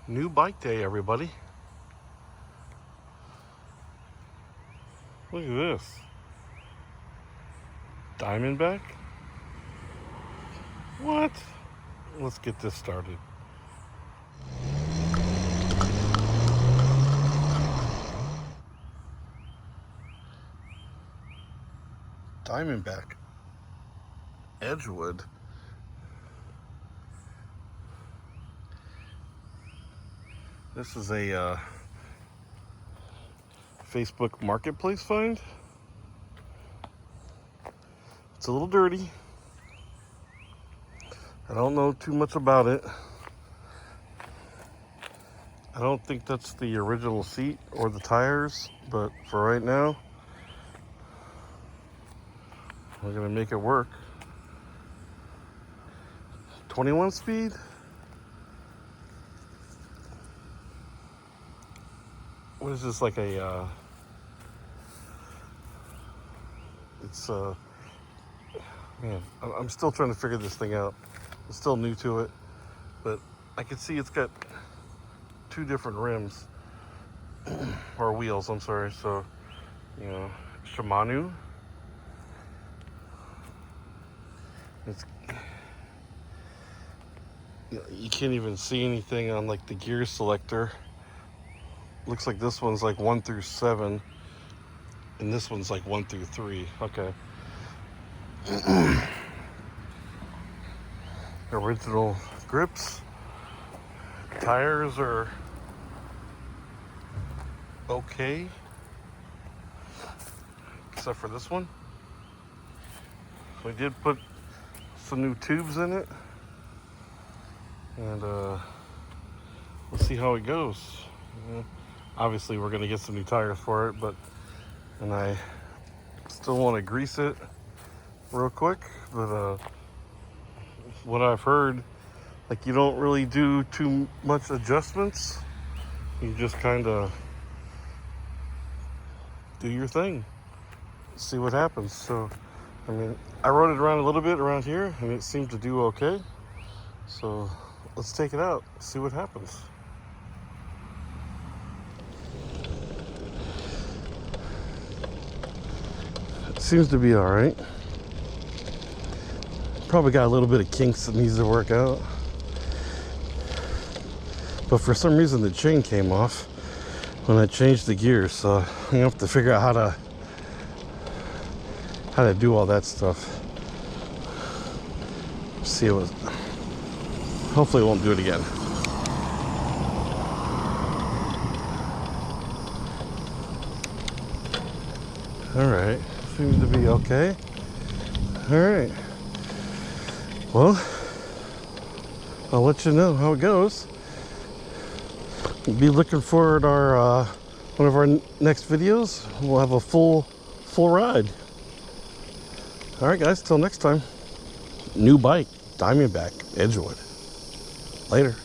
New bike day, everybody. Look at this. Diamondback? What? Let's get this started. Diamondback Edgewood. This is a Facebook Marketplace find. It's a little dirty. I don't know too much about it. I don't think that's the original seat or the tires, but for right now, we're gonna make it work. 21 speed. What is this, like a, it's, man, I'm still trying to figure this thing out. I'm still new to it, but I can see it's got two different rims, or wheels, I'm sorry. So, you know, Shimano. It's, you can't even see anything on like the gear selector. Looks like this one's like 1 through 7, and this one's like 1 through 3. Okay. Original grips. Tires are okay, except for this one. We did put some new tubes in it, and we'll see how it goes. Obviously we're going to get some new tires for it, and I still want to grease it real quick. But what I've heard, like, you don't really do too much adjustments. You just kind of do your thing, see what happens. So, I mean, I rode it around a little bit around here, and it seemed to do okay. So let's take it out, see what happens. Seems to be all right. Probably got a little bit of kinks that needs to work out, but for some reason the chain came off when I changed the gears, so I'm gonna have to figure out how to do all that stuff. See it was, hopefully it won't do it again. All right, seems to be okay. All right, well, I'll let you know how it goes. Be looking forward to our one of our next videos. We'll have a full ride. All right, guys, till next time. New bike, Diamondback Edgewood. Later.